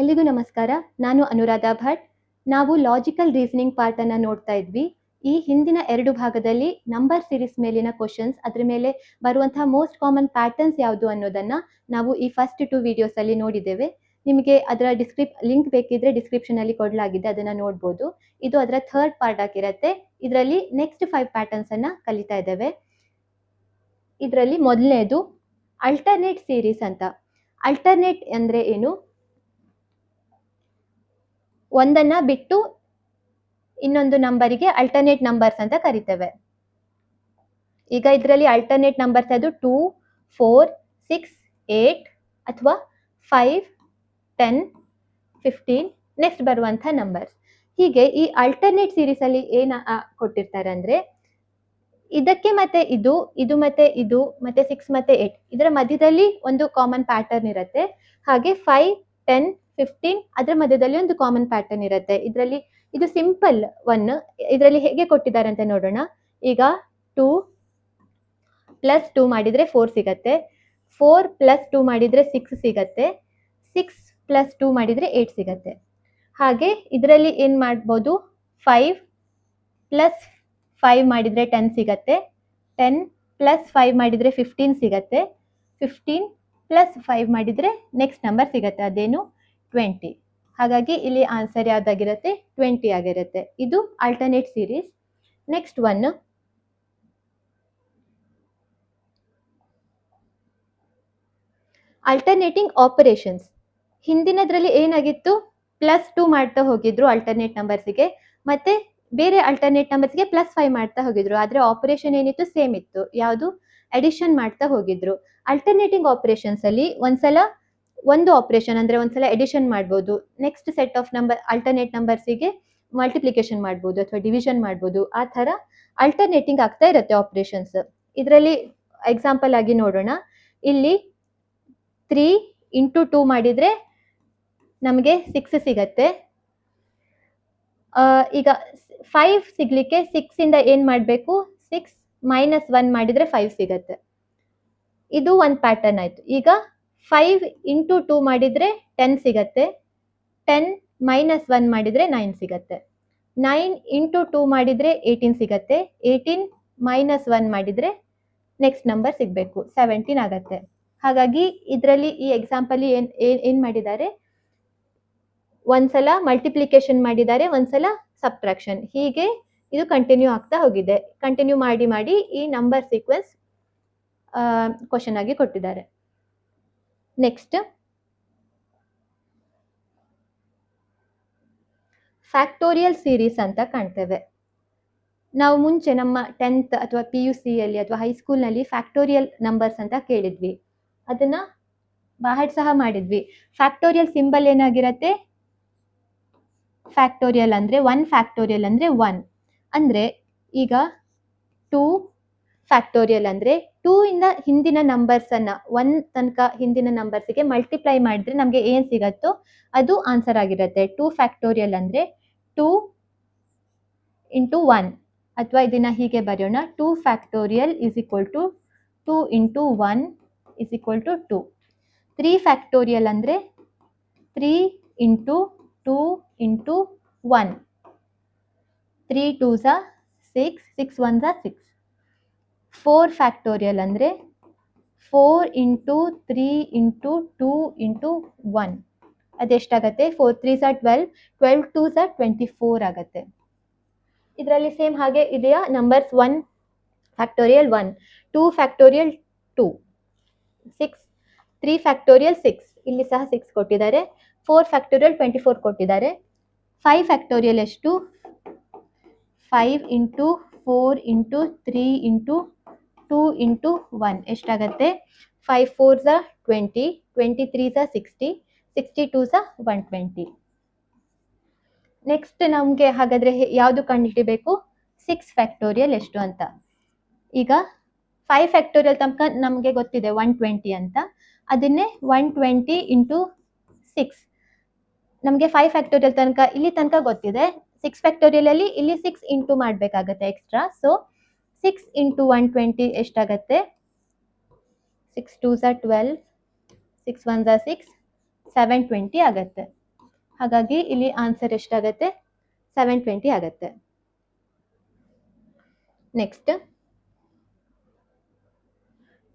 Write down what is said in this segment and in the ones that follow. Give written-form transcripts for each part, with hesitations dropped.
ಎಲ್ಲಿಗೂ ನಮಸ್ಕಾರ. ನಾನು ಅನುರಾಧ ಭಟ್. ನಾವು ಲಾಜಿಕಲ್ ರೀಸನಿಂಗ್ ಪಾರ್ಟ್ ಅನ್ನ ನೋಡ್ತಾ ಇದ್ವಿ. ಈ ಹಿಂದಿನ 2 ಭಾಗದಲ್ಲಿ ನಂಬರ್ ಸೀರೀಸ್ ಮೇಲಿನ ಕ್ವೆಶ್ಚನ್ಸ್, ಅದ್ರ ಮೇಲೆ ಬರುವಂತಹ ಮೋಸ್ಟ್ ಕಾಮನ್ ಪ್ಯಾಟರ್ನ್ಸ್ ಯಾವುದು ಅನ್ನೋದನ್ನ ನಾವು ಈ ಫಸ್ಟ್ 2 ವಿಡಿಯೋಸ್ ಅಲ್ಲಿ ನೋಡಿದ್ದೇವೆ. ನಿಮಗೆ ಅದರ ಲಿಂಕ್ ಬೇಕಿದ್ರೆ ಡಿಸ್ಕ್ರಿಪ್ಷನ್ ಅಲ್ಲಿ ಕೊಡಲಾಗಿದೆ, ಅದನ್ನ ನೋಡ್ಬೋದು. ಇದು ಅದರ ಥರ್ಡ್ ಪಾರ್ಟ್ ಆಗಿರುತ್ತೆ. ಇದರಲ್ಲಿ ನೆಕ್ಸ್ಟ್ 5 ಪ್ಯಾಟರ್ನ್ಸ್ ಅನ್ನ ಕಲಿತಾ ಇದ್ದೇವೆ. ಇದರಲ್ಲಿ ಮೊದಲನೇದು ಅಲ್ಟರ್ನೇಟ್ ಸೀರೀಸ್ ಅಂತ. ಅಲ್ಟರ್ನೇಟ್ ಅಂದ್ರೆ ಏನು? ಒಂದನ್ನ ಬಿಟ್ಟು ಇನ್ನೊಂದು ನಂಬರಿಗೆ ಅಲ್ಟರ್ನೇಟ್ ನಂಬರ್ಸ್ ಅಂತ ಕರಿತೇವೆ. ಈಗ ಇದರಲ್ಲಿ ಅಲ್ಟರ್ನೇಟ್ ನಂಬರ್ಸ್ ಅದು 2, 4, 6, 8 ಅಥವಾ 5, 10, 15 ನೆಕ್ಸ್ಟ್ ಬರುವಂತಹ ನಂಬರ್ಸ್. ಹೀಗೆ ಈ ಅಲ್ಟರ್ನೇಟ್ ಸೀರೀಸ್ ಅಲ್ಲಿ ಏನ್ ಕೊಟ್ಟಿರ್ತಾರೆ ಅಂದ್ರೆ, ಇದಕ್ಕೆ ಮತ್ತೆ ಇದು ಮತ್ತೆ ಇದು ಮತ್ತೆ 6 ಮತ್ತೆ 8 ಇದರ ಮಧ್ಯದಲ್ಲಿ ಒಂದು ಕಾಮನ್ ಪ್ಯಾಟರ್ನ್ ಇರುತ್ತೆ. ಹಾಗೆ 5, 10, 15 ಅದರ ಮಧ್ಯದಲ್ಲಿ ಒಂದು ಕಾಮನ್ ಪ್ಯಾಟರ್ನ್ ಇರುತ್ತೆ. ಇದರಲ್ಲಿ ಇದು ಸಿಂಪಲ್ ಒನ್. ಇದರಲ್ಲಿ ಹೇಗೆ ಕೊಟ್ಟಿದ್ದಾರೆ ಅಂತ ನೋಡೋಣ. ಈಗ 2 ಪ್ಲಸ್ 2 ಮಾಡಿದ್ರೆ 4 ಸಿಗತ್ತೆ. 4 ಪ್ಲಸ್ 2 ಮಾಡಿದ್ರೆ 6 ಸಿಗತ್ತೆ. 6 ಪ್ಲಸ್ 2 ಮಾಡಿದ್ರೆ 8 ಸಿಗತ್ತೆ. ಹಾಗೆ ಇದರಲ್ಲಿ ಏನ್ ಮಾಡ್ಬೋದು? 5 ಪ್ಲಸ್ 5 ಮಾಡಿದ್ರೆ 10 ಸಿಗತ್ತೆ. 10 ಪ್ಲಸ್ 5 ಮಾಡಿದ್ರೆ 15 ಸಿಗತ್ತೆ. 15 ಪ್ಲಸ್ 5 ಮಾಡಿದ್ರೆ ನೆಕ್ಸ್ಟ್ ನಂಬರ್ ಸಿಗತ್ತೆ, ಅದೇನು 20. ಹಾಗಾಗಿ ಇಲ್ಲಿ ಆನ್ಸರ್ ಯಾವ್ದಾಗಿರುತ್ತೆ? 20 ಆಗಿರುತ್ತೆ. ಇದು alternate series. Next one alternating operations. ಹಿಂದಿನದ್ರಲ್ಲಿ ಏನಾಗಿತ್ತು? ಪ್ಲಸ್ 2 ಮಾಡ್ತಾ ಹೋಗಿದ್ರು ಅಲ್ಟರ್ನೇಟ್ ನಂಬರ್ಸ್ಗೆ, ಮತ್ತೆ ಬೇರೆ ಅಲ್ಟರ್ನೇಟ್ ನಂಬರ್ಸ್ಗೆ ಪ್ಲಸ್ 5 ಮಾಡ್ತಾ ಹೋಗಿದ್ರು. ಆದ್ರೆ ಆಪರೇಷನ್ ಏನಿತ್ತು? ಸೇಮ್ ಇತ್ತು. ಯಾವುದು? ಅಡಿಷನ್ ಮಾಡ್ತಾ ಹೋಗಿದ್ರು. ಅಲ್ಟರ್ನೇಟಿಂಗ್ ಆಪರೇಷನ್ಸ್ ಅಲ್ಲಿ ಒಂದ್ಸಲ ಒಂದು ಆಪರೇಷನ್ ಅಂದ್ರೆ ಒಂದ್ಸಲ ಎಡಿಷನ್ ಮಾಡ್ಬೋದು, next set of number alternate ನಂಬರ್ಸಿಗೆ ಮಲ್ಟಿಪ್ಲಿಕೇಶನ್ ಮಾಡ್ಬೋದು ಅಥವಾ ಡಿವಿಷನ್ ಮಾಡ್ಬೋದು. ಆ ತರ ಅಲ್ಟರ್ನೇಟಿಂಗ್ ಆಗ್ತಾ ಇರುತ್ತೆ ಆಪರೇಷನ್ಸ್. ಇದರಲ್ಲಿ ಎಕ್ಸಾಂಪಲ್ ಆಗಿ ನೋಡೋಣ. ಇಲ್ಲಿ 3 ಇಂಟು 2 ಮಾಡಿದ್ರೆ ನಮಗೆ 6 ಸಿಗತ್ತೆ. ಈಗ 5 ಸಿಗ್ಲಿಕ್ಕೆ 6 ಇಂದ ಏನ್ ಮಾಡ್ಬೇಕು? 6 ಮೈನಸ್ 1 ಮಾಡಿದ್ರೆ 5 ಸಿಗತ್ತೆ. ಇದು ಒಂದು ಪ್ಯಾಟರ್ನ್ ಆಯ್ತು. ಈಗ 5 ಇಂಟು 2 ಮಾಡಿದ್ರೆ 10 ಸಿಗತ್ತೆ. 10 ಮೈನಸ್ 1 ಮಾಡಿದ್ರೆ 9 ಸಿಗತ್ತೆ. 9 ಇಂಟು 2 ಮಾಡಿದ್ರೆ 18 ಸಿಗತ್ತೆ. 18 ಮೈನಸ್ 1 ಮಾಡಿದ್ರೆ ನೆಕ್ಸ್ಟ್ ನಂಬರ್ ಸಿಗ್ಬೇಕು, 17 ಆಗತ್ತೆ. ಹಾಗಾಗಿ ಇದರಲ್ಲಿ ಈ ಎಕ್ಸಾಂಪಲ್ ಏನ್ ಮಾಡಿದ್ದಾರೆ? ಒಂದ್ಸಲ ಮಲ್ಟಿಪ್ಲಿಕೇಶನ್ ಮಾಡಿದ್ದಾರೆ, ಒಂದ್ಸಲ ಸಬ್ಟ್ರಾಕ್ಷನ್. ಹೀಗೆ ಇದು ಕಂಟಿನ್ಯೂ ಆಗ್ತಾ ಹೋಗಿದೆ. ಕಂಟಿನ್ಯೂ ಮಾಡಿ ಮಾಡಿ ಈ ನಂಬರ್ ಸೀಕ್ವೆನ್ಸ್ ಕ್ವಶನ್ ಆಗಿ ಕೊಟ್ಟಿದ್ದಾರೆ. ನೆಕ್ಸ್ಟ್ ಫ್ಯಾಕ್ಟೋರಿಯಲ್ ಸೀರೀಸ್ ಅಂತ ಕಾಣ್ತೇವೆ. ನಾವು ಮುಂಚೆ ನಮ್ಮ 10th ಅಥವಾ PUC ಅಲ್ಲಿ ಅಥವಾ ಹೈಸ್ಕೂಲ್ ನಲ್ಲಿ ಫ್ಯಾಕ್ಟೋರಿಯಲ್ ನಂಬರ್ಸ್ ಅಂತ ಕೇಳಿದ್ವಿ. ಅದನ್ನ ಬಾಹಟ್ ಸಹ ಮಾಡಿದ್ವಿ. Factorial symbol ಏನಾಗಿರತ್ತೆ? ಫ್ಯಾಕ್ಟೋರಿಯಲ್ ಅಂದ್ರೆ 1 ಫ್ಯಾಕ್ಟೋರಿಯಲ್ ಅಂದ್ರೆ 1. ಅಂದ್ರೆ ಈಗ 2 ಫ್ಯಾಕ್ಟೋರಿಯಲ್ ಅಂದ್ರೆ 2 ಇಂದ ಹಿಂದಿನ ನಂಬರ್ಸ್ ಅನ್ನ 1 ತನಕ ಹಿಂದಿನ ನಂಬರ್ಸ್ಗೆ ಮಲ್ಟಿಪ್ಲೈ ಮಾಡಿದ್ರೆ ನಮ್ಗೆ ಏನ್ ಸಿಗತ್ತೋ ಅದು ಆನ್ಸರ್ ಆಗಿರುತ್ತೆ. 2 ಫ್ಯಾಕ್ಟೋರಿಯಲ್ ಅಂದ್ರೆ 2 ಇಂಟು 1, ಅಥವಾ ಇದನ್ನ ಹೀಗೆ ಬರೆಯೋಣ. 2 factorial is equal to 2 into 1 is equal to 2. 3 factorial ಅಂದ್ರೆ 3 into 2 into 1. 3 2s are 6, 6 1s are 6. 4 factorial ಅಂದ್ರೆ 4 into 3 into 2 into 1. ಅದೆಷ್ಟಾಗತ್ತೆ? 4 3s are 12, 12 2s are 24 ಆಗತ್ತೆ. ಇದರಲ್ಲಿ ಸೇಮ್ ಹಾಗೆ ಇದೆಯಾ? ನಂಬರ್ಸ್ 1 ಫ್ಯಾಕ್ಟೋರಿಯಲ್ 1, 2 ಫ್ಯಾಕ್ಟೋರಿಯಲ್ 2, 6, 3 ಫ್ಯಾಕ್ಟೋರಿಯಲ್ 6, ಇಲ್ಲಿ ಸಹ 6 ಕೊಟ್ಟಿದ್ದಾರೆ. 4 ಫ್ಯಾಕ್ಟೋರಿಯಲ್ 24 ಕೊಟ್ಟಿದ್ದಾರೆ. 5 ಫ್ಯಾಕ್ಟೋರಿಯಲ್ ಎಷ್ಟು? 5 ಇಂಟು 4 ಇಂಟು 3 ಇಂಟು 2 ಇಂಟು 1 ಎಷ್ಟಾಗತ್ತೆ? 5 4s are 20, 23s are 60, 62s are 120. Next ನಮ್ಗೆ ಹಾಗಾದ್ರೆ ಯಾವುದು ಕಂಡುಹಿಡಿಬೇಕು? 6 ಫ್ಯಾಕ್ಟೋರಿಯಲ್ ಎಷ್ಟು ಅಂತ. ಈಗ 5 ಫ್ಯಾಕ್ಟೋರಿಯಲ್ ತನಕ ನಮ್ಗೆ ಗೊತ್ತಿದೆ 120 ಅಂತ. ಅದನ್ನೇ 120 ಇಂಟು 6, ನಮ್ಗೆ 5 ಫ್ಯಾಕ್ಟೋರಿಯಲ್ ತನಕ ಇಲ್ಲಿ ತನಕ ಗೊತ್ತಿದೆ. 6 ಫ್ಯಾಕ್ಟೋರಿಯಲ್ ಅಲ್ಲಿ ಇಲ್ಲಿ 6 ಇಂಟು ಮಾಡ್ಬೇಕಾಗತ್ತೆ ಎಕ್ಸ್ಟ್ರಾ. ಸೊ 6 ಇಂಟು 120 ಎಷ್ಟಾಗತ್ತೆ? 6 2s are 12, 6 1s are 6, 720 ಆಗತ್ತೆ. ಹಾಗಾಗಿ ಇಲ್ಲಿ ಆನ್ಸರ್ ಎಷ್ಟಾಗತ್ತೆ? 720 ಆಗತ್ತೆ. ನೆಕ್ಸ್ಟ್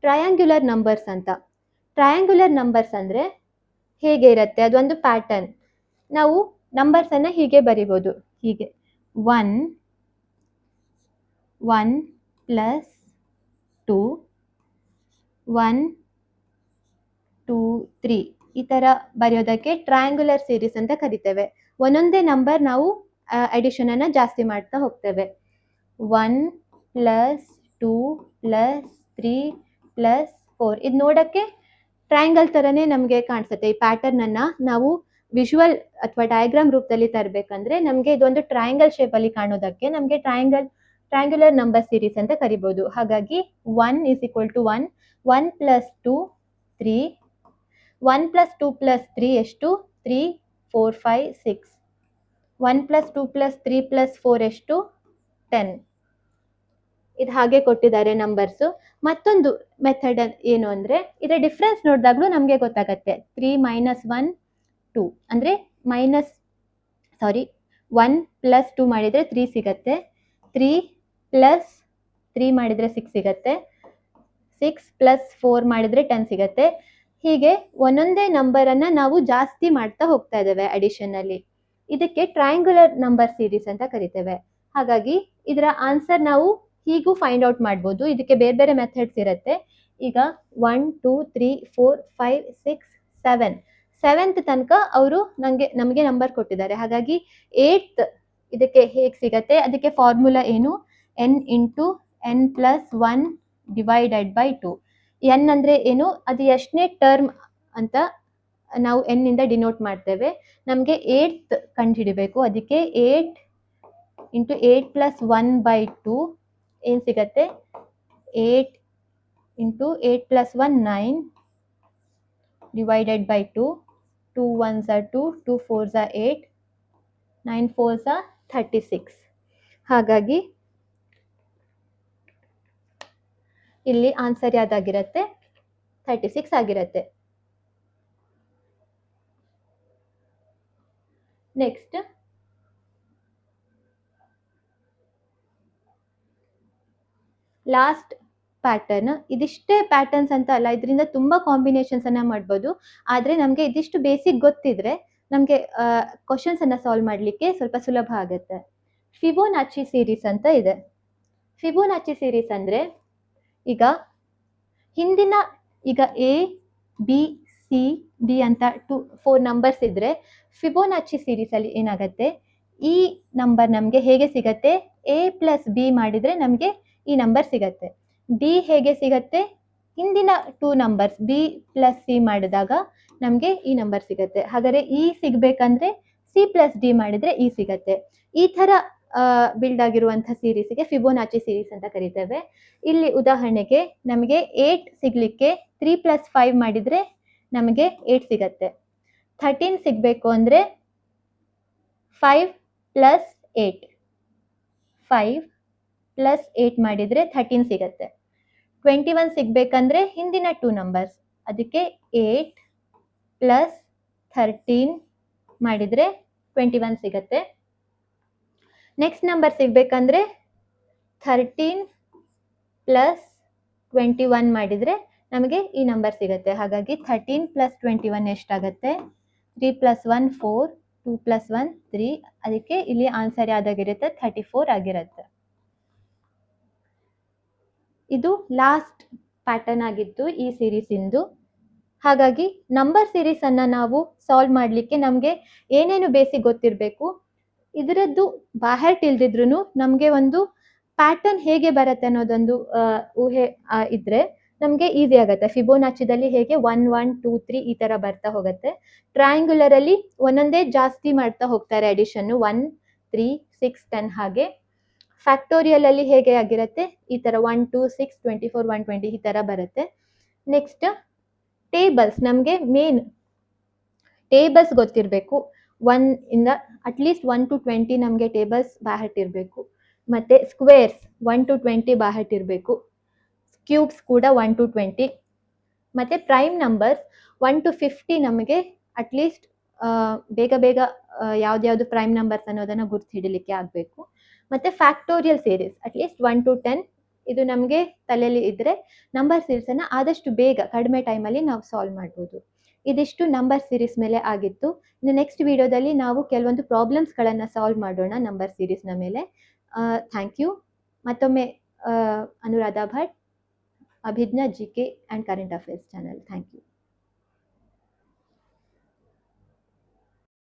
ಟ್ರಯಾಂಗ್ಯುಲರ್ ನಂಬರ್ಸ್ ಅಂತ. ಟ್ರಯಾಂಗ್ಯುಲರ್ ನಂಬರ್ಸ್ ಅಂದ್ರೆ ಹೇಗೆ ಇರುತ್ತೆ? ಅದೊಂದು ಪ್ಯಾಟರ್ನ್. ನಾವು ನಂಬರ್ಸ್ ಅನ್ನ ಹೀಗೆ ಬರಿಬೋದು, ಹೀಗೆ 1 1 ಪ್ಲಸ್ 2 1 2 3 ಈ ತರ ಬರೆಯೋದಕ್ಕೆ ಟ್ರಯಾಂಗ್ಯುಲರ್ ಸೀರೀಸ್ ಅಂತ ಕರಿತೇವೆ. ಒಂದೊಂದೇ ನಂಬರ್ ನಾವು ಅಡಿಷನ್ ಅನ್ನ ಜಾಸ್ತಿ ಮಾಡ್ತಾ ಹೋಗ್ತೇವೆ. 1 ಪ್ಲಸ್ 2 ಪ್ಲಸ್ 3 ಪ್ಲಸ್ 4 ಇದು ನೋಡಕ್ಕೆ ಟ್ರಯಾಂಗಲ್ ತರನೇ ನಮಗೆ ಕಾಣಿಸುತ್ತೆ. ಈ ಪ್ಯಾಟರ್ನ್ ಅನ್ನ ನಾವು ವಿಜುವಲ್ ಅಥವಾ ಡಯಾಗ್ರಾಮ್ ರೂಪದಲ್ಲಿ ತರಬೇಕಂದ್ರೆ ನಮಗೆ ಇದೊಂದು ಟ್ರಯಾಂಗಲ್ ಶೇಪ್ ಅಲ್ಲಿ ಕಾಣೋದಕ್ಕೆ ನಮಗೆ ಟ್ರಯಾಂಗ್ಯುಲರ್ ನಂಬರ್ ಸೀರೀಸ್ ಅಂತ ಕರಿಬಹುದು. ಹಾಗಾಗಿ 1 is equal to 1 1 plus 2 3 1 plus 2 plus 3 ಎಷ್ಟು? 3 4 5 6 1 plus 2 plus 3 plus 4 ಎಷ್ಟು? 10. ಇದು ಹಾಗೆ ಕೊಟ್ಟಿದ್ದಾರೆ ನಂಬರ್ಸ್. ಮತ್ತೊಂದು ಮೆಥಡ್ ಏನು ಅಂದ್ರೆ ಇದರ ಡಿಫ್ರೆನ್ಸ್ ನೋಡಿದಾಗ್ಲೂ ನಮಗೆ ಗೊತ್ತಾಗತ್ತೆ. 3 minus 1 2 ಅಂದ್ರೆ 1 plus 2 ಮಾಡಿದ್ರೆ 3 ಸಿಗತ್ತೆ. 3 plus 3 ಮಾಡಿದ್ರೆ 6 ಸಿಗತ್ತೆ. 6 plus 4 ಮಾಡಿದ್ರೆ 10 ಸಿಗತ್ತೆ. ಹೀಗೆ ಒಂದೊಂದೇ ನಂಬರ್ ಅನ್ನ ನಾವು ಜಾಸ್ತಿ ಮಾಡ್ತಾ ಹೋಗ್ತಾ ಇದ್ದೇವೆ ಅಡಿಷನ್ ಅಲ್ಲಿ. ಇದಕ್ಕೆ ಟ್ರಯಾಂಗ್ಯುಲರ್ ನಂಬರ್ ಸೀರೀಸ್ ಅಂತ ಕರಿತೇವೆ. ಹಾಗಾಗಿ ಇದರ ಆನ್ಸರ್ ನಾವು ಹೀಗೂ ಫೈಂಡ್ ಔಟ್ ಮಾಡ್ಬೋದು. ಇದಕ್ಕೆ ಬೇರೆ ಬೇರೆ ಮೆಥಡ್ಸ್ ಇರುತ್ತೆ. ಈಗ 1 2 3 4 5 6 7 7th ತನಕ ಅವರು ನಮಗೆ ನಂಬರ್ ಕೊಟ್ಟಿದ್ದಾರೆ. ಹಾಗಾಗಿ 8th ಇದಕ್ಕೆ ಹೇಗೆ ಸಿಗತ್ತೆ? ಅದಕ್ಕೆ ಫಾರ್ಮುಲಾ ಏನು? n into n plus 1 divided by 2. n ಅಂದ್ರೆ ಏನು? ಅದು ಎಷ್ಟನೇ ಟರ್ಮ್ ಅಂತ ನಾವು n ಇಂದ ಡಿನೋಟ್ ಮಾಡ್ತೇವೆ. ನಮಗೆ 8th ಕಂಡುಹಿಡಿಬೇಕು. ಅದಕ್ಕೆ 8 ಇಂಟು 8 ಪ್ಲಸ್ 1 ಬೈ 2 ಏನು ಸಿಗತ್ತೆ? 8 into 8 plus 1 9 divided by 2 2 1s are 2 2 4s are 8 9 4s are 36. ಹಾಗಾಗಿ ಇಲ್ಲಿ ಆನ್ಸರ್ ಯಾವ್ದಾಗಿರತ್ತೆ? 36 ಆಗಿರತ್ತೆ. Next last pattern. ಇದಿಷ್ಟೇ ಪ್ಯಾಟರ್ನ್ಸ್ ಅಂತ ಅಲ್ಲ, ಇದರಿಂದ ತುಂಬಾ ಕಾಂಬಿನೇಷನ್ಸ್ ಅನ್ನ ಮಾಡ್ಬೋದು. ಆದ್ರೆ ನಮ್ಗೆ ಇದಿಷ್ಟು ಬೇಸಿಕ್ ಗೊತ್ತಿದ್ರೆ ನಮ್ಗೆ ಕ್ವಶನ್ಸ್ ಅನ್ನ ಸಾಲ್ವ್ ಮಾಡ್ಲಿಕ್ಕೆ ಸ್ವಲ್ಪ ಸುಲಭ ಆಗುತ್ತೆ. ಫಿಬೋನಾಚಿ ಸೀರೀಸ್ ಅಂತ ಇದೆ. ಫಿಬೋನಾಚಿ ಸೀರೀಸ್ ಅಂದ್ರೆ ಈಗ ಹಿಂದಿನ ಎ ಬಿ ಸಿ ಡಿ ಅಂತ 4 ನಂಬರ್ಸ್ ಇದ್ರೆ ಫಿಬೋನಾಚಿ ಸೀರೀಸ್ ಅಲ್ಲಿ ಏನಾಗತ್ತೆ? ಈ ನಂಬರ್ ನಮ್ಗೆ ಹೇಗೆ ಸಿಗತ್ತೆ? ಎ ಪ್ಲಸ್ ಬಿ ಮಾಡಿದ್ರೆ ನಮ್ಗೆ ಈ ನಂಬರ್ ಸಿಗತ್ತೆ. ಡಿ ಹೇಗೆ ಸಿಗತ್ತೆ? ಹಿಂದಿನ 2 ನಂಬರ್ಸ್ ಬಿ ಪ್ಲಸ್ ಸಿ ಮಾಡಿದಾಗ ನಮ್ಗೆ ಈ ನಂಬರ್ ಸಿಗತ್ತೆ. ಹಾಗಾದ್ರೆ ಇ ಸಿಗ್ಬೇಕಂದ್ರೆ ಸಿ ಪ್ಲಸ್ ಡಿ ಮಾಡಿದ್ರೆ ಇ ಸಿಗತ್ತೆ. ಈ ತರ ಬಿಲ್ಡ್ ಆಗಿರುವಂತಹ ಸೀರೀಸ್ಗೆ ಫಿಬೋನಾಚಿ ಸೀರೀಸ್ ಅಂತ ಕರಿತೇವೆ. ಇಲ್ಲಿ ಉದಾಹರಣೆಗೆ ನಮಗೆ 8 ಸಿಗ್ಲಿಕ್ಕೆ 3 ಪ್ಲಸ್ 5 ಮಾಡಿದ್ರೆ ನಮಗೆ 8 ಸಿಗತ್ತೆ. 13 ಸಿಗ್ಬೇಕು ಅಂದ್ರೆ 5 ಪ್ಲಸ್ 8 5 ಪ್ಲಸ್ 8 ಮಾಡಿದ್ರೆ 13 ಸಿಗತ್ತೆ. 21 ಸಿಗ್ಬೇಕಂದ್ರೆ ಹಿಂದಿನ 2 ನಂಬರ್ಸ್, ಅದಕ್ಕೆ 8 ಪ್ಲಸ್ 13 ಮಾಡಿದ್ರೆ 21 ಸಿಗತ್ತೆ. ನೆಕ್ಸ್ಟ್ ನಂಬರ್ ಸಿಗ್ಬೇಕಂದ್ರೆ 13 ಪ್ಲಸ್ 21 ಮಾಡಿದ್ರೆ ನಮಗೆ ಈ ನಂಬರ್ ಸಿಗತ್ತೆ. ಹಾಗಾಗಿ 13 ಪ್ಲಸ್ 21 ಎಷ್ಟಾಗತ್ತೆ? 3 ಪ್ಲಸ್ 1 4 2 ಪ್ಲಸ್ 1 3. ಅದಕ್ಕೆ ಇಲ್ಲಿ ಆನ್ಸರ್ ಯಾವ್ದಾಗಿರುತ್ತೆ? 34 ಆಗಿರುತ್ತೆ. ಇದು ಲಾಸ್ಟ್ ಪ್ಯಾಟರ್ನ್ ಆಗಿತ್ತು ಈ ಸೀರೀಸ್ ಇಂದು. ಹಾಗಾಗಿ ನಂಬರ್ ಸೀರೀಸ್ ಅನ್ನ ನಾವು ಸಾಲ್ವ್ ಮಾಡ್ಲಿಕ್ಕೆ ನಮ್ಗೆ ಏನೇನು ಬೇಸಿಕ್ ಗೊತ್ತಿರಬೇಕು, ಇದರದ್ದು ಬಾಹ್ಯಾಟ್ ಇಲ್ದಿದ್ರು ನಮ್ಗೆ ಒಂದು ಪ್ಯಾಟರ್ನ್ ಹೇಗೆ ಬರುತ್ತೆ ಅನ್ನೋದೊಂದು ಊಹೆ ಇದ್ರೆ ನಮ್ಗೆ ಈಸಿ ಆಗತ್ತೆ. ಫಿಬೋನಾಚಿದಲ್ಲಿ ಹೇಗೆ 1 1 2 3 ಈ ತರ ಬರ್ತಾ ಹೋಗುತ್ತೆ. ಟ್ರಯಾಂಗ್ಯುಲರ್ ಅಲ್ಲಿ ಒಂದೊಂದೇ ಜಾಸ್ತಿ ಮಾಡ್ತಾ ಹೋಗ್ತಾರೆ ಅಡಿಷನ್, 1 3 6 10. ಹಾಗೆ ಫ್ಯಾಕ್ಟೋರಿಯಲ್ ಅಲ್ಲಿ ಹೇಗೆ ಆಗಿರುತ್ತೆ? ಈ ತರ 1 2 6 24 120 ಈ ತರ ಬರುತ್ತೆ. Next tables. ನಮ್ಗೆ ಮೇನ್ ಟೇಬಲ್ಸ್ ಗೊತ್ತಿರಬೇಕು. 1 ಇಂದ ಅಟ್ಲೀಸ್ಟ್ 1 to 20 ನಮಗೆ ಟೇಬಲ್ಸ್ ಬಾಹ್ಯಾಟ್ ಇರಬೇಕು. ಮತ್ತೆ ಸ್ಕ್ವೇರ್ಸ್ 1 to 20 ಬಾಹ್ಯಾಟ್ ಇರಬೇಕು. ಕ್ಯೂಬ್ಸ್ ಕೂಡ 1 to 20. ಮತ್ತೆ ಪ್ರೈಮ್ ನಂಬರ್ಸ್ 1 to 50 ನಮಗೆ ಅಟ್ಲೀಸ್ಟ್ ಬೇಗ ಬೇಗ ಯಾವ್ದ್ಯಾವ್ದು ಪ್ರೈಮ್ ನಂಬರ್ಸ್ ಅನ್ನೋದನ್ನ ಗುರ್ತು ಹಿಡಿಲಿಕ್ಕೆ ಆಗಬೇಕು. ಮತ್ತೆ ಫ್ಯಾಕ್ಟೋರಿಯಲ್ ಸೀರೀಸ್ ಅಟ್ಲೀಸ್ಟ್ 1 to 10 ಇದು ನಮಗೆ ತಲೆಯಲ್ಲಿ ಇದ್ರೆ ನಂಬರ್ ಸೀರೀಸ್ ಅನ್ನ ಆದಷ್ಟು ಬೇಗ ಕಡಿಮೆ ಟೈಮಲ್ಲಿ ನಾವು ಸಾಲ್ವ್ ಮಾಡ್ಬೋದು. ಇದಿಷ್ಟು ನಂಬರ್ ಸೀರೀಸ್ ಮೇಲೆ ಆಗಿತ್ತು. ಇನ್ನು ನೆಕ್ಸ್ಟ್ ವಿಡಿಯೋದಲ್ಲಿ ನಾವು ಕೆಲವೊಂದು ಪ್ರಾಬ್ಲಮ್ಸ್ಗಳನ್ನು ಸಾಲ್ವ್ ಮಾಡೋಣ ನಂಬರ್ ಸೀರೀಸ್ನ ಮೇಲೆ. Thank you. ಮತ್ತೊಮ್ಮೆ Anuradha Bhat, Abhijna GK and current affairs channel. Thank you.